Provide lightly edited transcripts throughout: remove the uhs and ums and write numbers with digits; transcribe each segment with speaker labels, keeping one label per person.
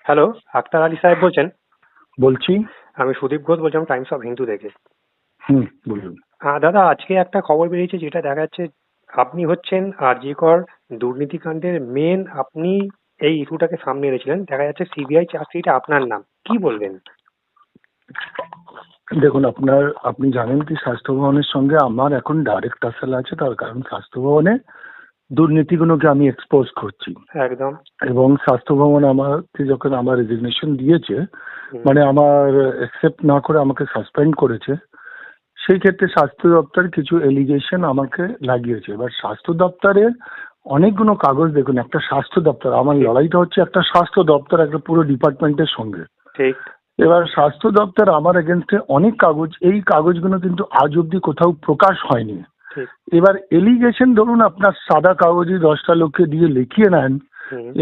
Speaker 1: Hello, Akter Ali সাহেব বলছেন?
Speaker 2: বলছি।
Speaker 1: আমি সুদীপ ঘোষ বলছিলাম, টাইমস অফ হিন্দু থেকে।
Speaker 2: বলুন।
Speaker 1: দাদা, আজকে একটা খবর বেরিয়েছে যেটা দেখা যাচ্ছে আপনি হচ্ছেন আরজিকর দুর্নীতিকাণ্ডের মেন। আপনি এই ইস্যুটাকে সামনে এনেছিলেন। দেখা যাচ্ছে সিবিআই চার্জশিটে আপনার নাম। কি বলবেন?
Speaker 2: দেখুন, আপনি জানেন কি স্বাস্থ্য ভবনের সঙ্গে আমার এখন ডাইরেক্ট টাসেল আছে, তার কারণ স্বাস্থ্য ভবনে দুর্নীতিগুলোকে আমি এক্সপোজ করছি।
Speaker 1: একদম।
Speaker 2: এবং স্বাস্থ্য ভবন আমাকে যখন আমার রেজিগনেশন দিয়েছে, মানে আমার অ্যাকসেপ্ট না করে আমাকে সাসপেন্ড করেছে, সেই ক্ষেত্রে স্বাস্থ্য দপ্তর কিছু এলিগেশন আমাকে লাগিয়েছে। এবার স্বাস্থ্য দপ্তরে অনেকগুলো কাগজ, দেখুন একটা স্বাস্থ্য দপ্তর, আমার লড়াইটা হচ্ছে একটা স্বাস্থ্য দপ্তর একটা পুরো ডিপার্টমেন্টের সঙ্গে।
Speaker 1: ঠিক।
Speaker 2: এবার স্বাস্থ্য দপ্তর আমার এগেনস্টে অনেক কাগজ, এই কাগজগুলো কিন্তু আজ অব্দি কোথাও প্রকাশ হয়নি।
Speaker 1: ঠিক।
Speaker 2: এবার এলিগেশন ধরুন আপনার সাদা কাগজে 10টা লোককে দিয়ে লিখিয়ে নেন,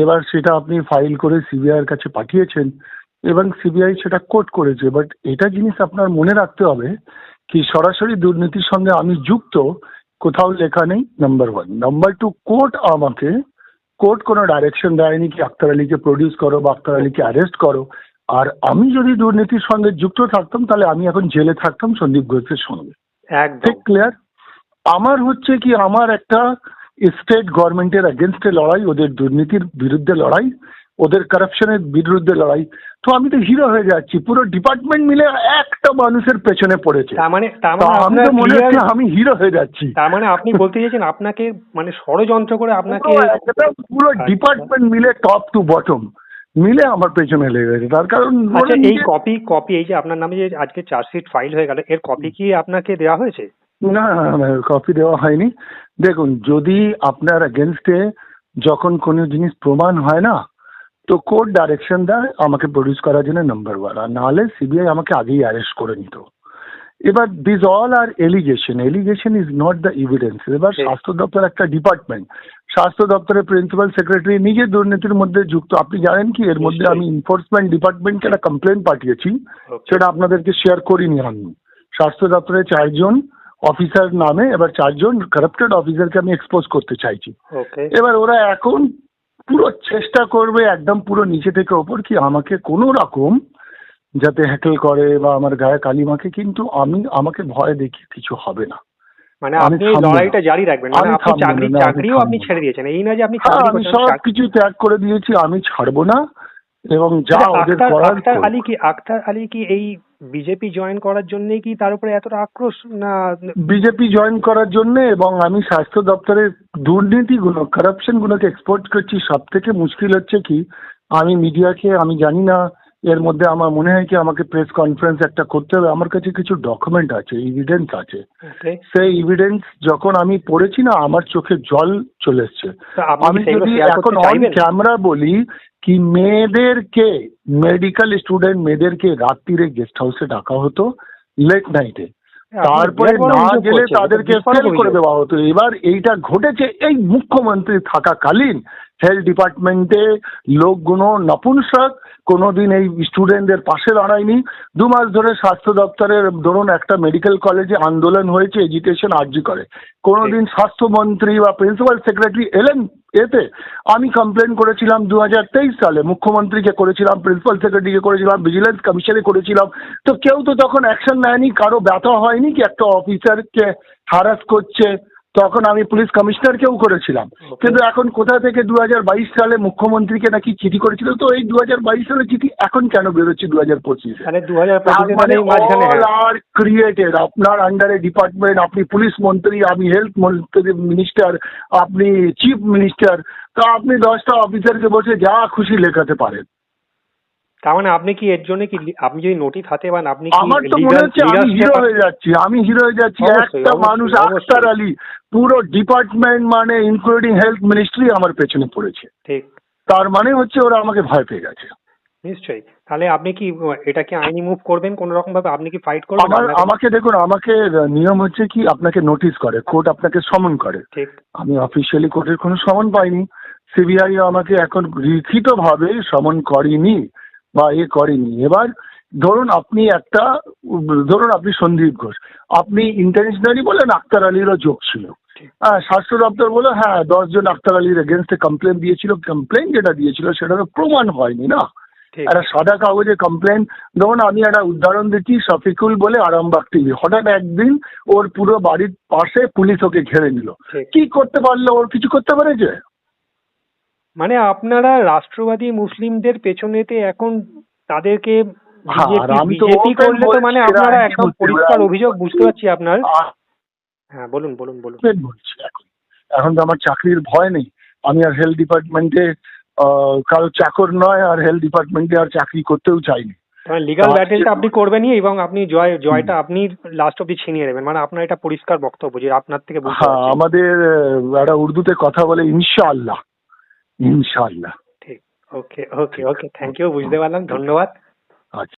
Speaker 2: এবার সেটা আপনি ফাইল করে সিবিআই এর কাছে পাঠিয়েছেন এবং সিবিআই সেটা কোর্ট করেছে। বাট এটা জিনিস আপনার মনে রাখতে হবে কি সরাসরি দুর্নীতির সঙ্গে আমি যুক্ত কোথাও লেখা নেই, নাম্বার 1। নাম্বার 2, কোর্ট কোনো ডাইরেকশন দেয়নি কি আক্তার আলীকে প্রডিউস করো বা আক্তার আলীকে অ্যারেস্ট করো। আর আমি যদি দুর্নীতির সঙ্গে যুক্ত থাকতাম তাহলে আমি এখন জেলে থাকতাম সন্দীপ ঘোষের সঙ্গে।
Speaker 1: একদম
Speaker 2: ঠিক ক্লিয়ার? আমার হচ্ছে কি আমার একটা স্টেট গভর্নমেন্টের এগেনস্টে লড়াই, ওদের দুর্নীতির বিরুদ্ধে লড়াই, ওদের কারাপশনের বিরুদ্ধে লড়াই। তো আমি তো হিরো হয়ে যাচ্ছি, পুরো ডিপার্টমেন্ট মিলে একটা মানুষের পেছনে পড়েছে।
Speaker 1: তার মানে
Speaker 2: আমি তো মনে হচ্ছে আমি হিরো হয়ে যাচ্ছি।
Speaker 1: তার মানে আপনি বলতে চাইছেন আপনাকে মানে ষড়যন্ত্র করে আপনাকে
Speaker 2: পুরো ডিপার্টমেন্ট মিলে টপ টু বটম মিলে আমার পেছনে লেগে গেছে। তার কারণ
Speaker 1: আচ্ছা, এই কপি এই যে আপনার নামে যে আজকে চার্জশিট ফাইল হয়ে গেল, এর কপি কি আপনাকে দেওয়া হয়েছে?
Speaker 2: না, কপি দেওয়া হয়নি। দেখুন, যদি আপনার এগেনস্টে যখন কোনো জিনিস প্রমাণ হয় না, তো কোর্ট ডাইরেকশন দেয় আমাকে প্রডিউস করার জন্য, নাম্বার 1। আর নাহলে সিবিআই আমাকে আগেই অ্যারেস্ট করে নিত। এবার this all are allegation is not the evidence. এবার স্বাস্থ্য দপ্তর একটা ডিপার্টমেন্ট, স্বাস্থ্য দপ্তরের প্রিন্সিপাল সেক্রেটারি নিজে দুর্নীতির মধ্যে যুক্ত। আপনি জানেন কি এর মধ্যে আমি এনফোর্সমেন্ট ডিপার্টমেন্টকে একটা কমপ্লেন পাঠিয়েছি, সেটা আপনাদেরকে শেয়ার করিনি আমি। স্বাস্থ্য দপ্তরের 4জন অফিসার নামে এবার 4জন কারাপ্টেড অফিসারকে আমি এক্সপোজ করতে চাইছি। এবার ওরা এখন পুরো চেষ্টা করবে একদম পুরো নিচে থেকে ওপর কি আমাকে কোনো রকম যাতে হ্যাকেল করে বা আমার গায়ে কালি মাখে, কিন্তু আমাকে ভয় দেখি কিছু হবে না।
Speaker 1: মানে আপনি এই লড়াইটা জারি রাখবেন? মানে আপনি চাকরিও আপনি ছেড়ে দিয়েছেন? এই না যে আপনি
Speaker 2: আমি সব কিছু ত্যাগ করে দিয়েছি, আমি ছাড়বো না। এবং যা ওদের করার।
Speaker 1: আক্তার আলী কি এই বিজেপি জয়েন করার জন্যই কি তার উপরে এতটা আক্রোশ? না,
Speaker 2: বিজেপি জয়েন করার জন্য এবং আমি স্বাস্থ্য দপ্তরের দুর্নীতিগুলো কারাপশনগুলোকে এক্সপোর্ট করছি। সব থেকে মুশকিল হচ্ছে কি আমি মিডিয়াকে, আমি জানি না এর মধ্যে আমার মনে হয় কি আমাকে প্রেস কনফারেন্স একটা করতে হবে। আমার কাছে কিছু ডকুমেন্ট আছে, এভিডেন্স আছে। সেই এভিডেন্স যখন আমি পড়েছি না, আমার চোখে জল চলে এসছে। আমি যদি এখন অন ক্যামেরা বলি কি মেয়েদেরকে, মেডিকেল স্টুডেন্ট মেয়েদেরকে রাত্রিরে গেস্ট হাউসে ডাকা হতো লেট নাইটে, তারপরে না গেলে তাদেরকে ফেল করে দেওয়া হতো। এবার এইটা ঘটেছে এই মুখ্যমন্ত্রী থাকাকালীন। হেলথ ডিপার্টমেন্টে লোকগুলো নপুংসক, কোনোদিন এই স্টুডেন্টদের পাশে দাঁড়ায়নি। 2 মাস ধরে স্বাস্থ্য দপ্তরের ধরুন একটা মেডিকেল কলেজে আন্দোলন হয়েছে এজিটেশন আরজি করে, কোনোদিন স্বাস্থ্যমন্ত্রী বা প্রিন্সিপাল সেক্রেটারি এলেন এতে। আমি কমপ্লেন করেছিলাম 2023 সালে, মুখ্যমন্ত্রীকে করেছিলাম, প্রিন্সিপাল সেক্রেটারিকে করেছিলাম, ভিজিলেন্স কমিশনে করেছিলাম। তো কেউ তো তখন অ্যাকশন নেয়নি, কারো ব্যথা হয়নি কি একটা অফিসারকে হ্যারাস করছে। তখন আমি পুলিশ কমিশনারকেও করেছিলাম। কিন্তু এখন কোথা থেকে 2022 সালে মুখ্যমন্ত্রীকে নাকি চিঠি করেছিল, তো এই 2022 সালের চিঠি এখন কেন বেরোচ্ছে 2025-এ? আর ক্রিয়েটেড আপনার আন্ডারে ডিপার্টমেন্ট, আপনি পুলিশ মন্ত্রী, আমি হেলথ মন্ত্রী মিনিস্টার, আপনি চিফ মিনিস্টার, তো আপনি 10টা অফিসারকে বসে যা খুশি লেখাতে পারেন।
Speaker 1: তার মানে আপনি কি এর জন্য কি আপনি যদি নোটিশ হাতে পান আপনি কি?
Speaker 2: আমার তো মনে হচ্ছে আমি হিরো হয়ে যাচ্ছি, একটা মানুষ আক্তার আলী পুরো ডিপার্টমেন্ট মানে ইনক্লুডিং হেলথ মিনিস্ট্রি আমার পেছনে পড়েছে।
Speaker 1: ঠিক।
Speaker 2: তার মানে হচ্ছে ওরা আমাকে ভয় পেয়ে গেছে।
Speaker 1: নিশ্চয়ই। তাহলে আপনি কি এটাকে আইনি মুভ করবেন কোন রকম ভাবে? আপনি কি ফাইট করবেন?
Speaker 2: আমাকে দেখুন, আমাকে নিয়ম হচ্ছে কি আপনাকে নোটিশ করে কোর্ট, আপনাকে সমন করে।
Speaker 1: ঠিক।
Speaker 2: আমি অফিসিয়ালি কোর্টের কোনো সমন পাইনি। সিবিআই আমাকে এখন লিখিতভাবে সমন করেনি বা করেনি। এবার ধরুন আপনি সন্দীপ ঘোষ, আপনি ইন্টারন্যাশনালি বলেন আক্তার আলীরও যোগ ছিল। স্বাস্থ্য দপ্তর বলে হ্যাঁ 10 জন আক্তার আলীর এগেনস্টে কমপ্লেন দিয়েছিল, কমপ্লেন যেটা দিয়েছিল সেটা তো প্রমাণ হয়নি না।
Speaker 1: ঠিক।
Speaker 2: একটা সাদা কাগজে কমপ্লেন। ধরুন আমি একটা উদাহরণ দিচ্ছি, শফিকুল বলে আরামবাগ টিভি, হঠাৎ একদিন ওর পুরো বাড়ির পাশে পুলিশ ওকে ঘিরে নিল,
Speaker 1: ঠিক।
Speaker 2: কি করতে পারলো? ওর কিছু করতে পেরেছে?
Speaker 1: মানে আপনারা রাষ্ট্রবাদী মুসলিমদের পেছনেতে এখন তাদেরকে
Speaker 2: হ্যাঁ, আর আমি তো
Speaker 1: বিজেপি
Speaker 2: open
Speaker 1: করলে তো
Speaker 2: বলছি,
Speaker 1: মানে
Speaker 2: এরা
Speaker 1: আপনারা
Speaker 2: anti
Speaker 1: একদম
Speaker 2: মুসলিম,
Speaker 1: পরিষ্কার
Speaker 2: এরা
Speaker 1: অভিযোগ বুঝতে পারছি আপনার।
Speaker 2: আর
Speaker 1: হ্যাঁ, বলুন বলুন বলুন।
Speaker 2: open বলছি। এখন তো আমার চাকরির ভয় নেই, আমি আর হেলথ ডিপার্টমেন্টে কারো চাকর নয়, আর হেলথ ডিপার্টমেন্টে আর চাকরি করতেও চাইনি।
Speaker 1: লিগাল
Speaker 2: আর
Speaker 1: ব্যাটেলটা আপনি করবেনই এবং আপনি জয়টা আপনি লাস্ট অব্দি ছিনিয়ে নেবেন, মানে আপনার এটা পরিষ্কার বক্তব্য যে আপনার থেকে বুঝতে
Speaker 2: হ্যাঁ,
Speaker 1: পারছি।
Speaker 2: আমাদের একটা উর্দুতে কথা বলে ইনশাআল্লাহ, ইনশাআল্লাহ।
Speaker 1: ঠিক। ওকে ওকে ওকে, থ্যাংক ইউ, বুঝতে পারলাম, ধন্যবাদ।